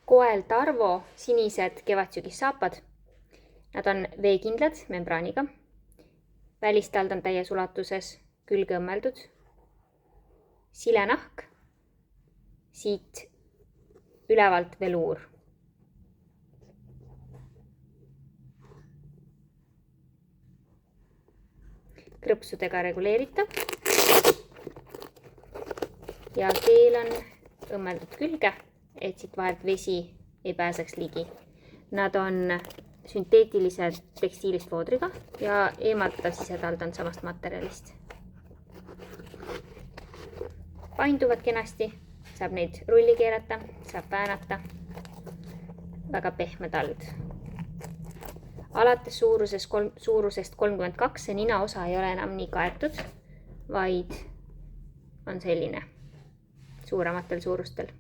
Koel Tarvo sinised kevadsügissaapad. Nad on veekindlad membraaniga. Välistald on täies ulatuses külge õmmeldud. Silenahk. Siit ülevalt veluur. Krõpsudega reguleeritav. Ja keel on õmmeldud külge, et siit vahelt vesi ei pääseks ligi. Nad on sünteetilised tekstiilist voodriga ja eemaldatav sisetald on samast materjalist. Painduvad kenasti, saab neid rulli keerata, saab väänata. Väga pehme tald. Alates suurusest 32 see nina osa ei ole enam nii kaetud, vaid on selline suurematel suurustel.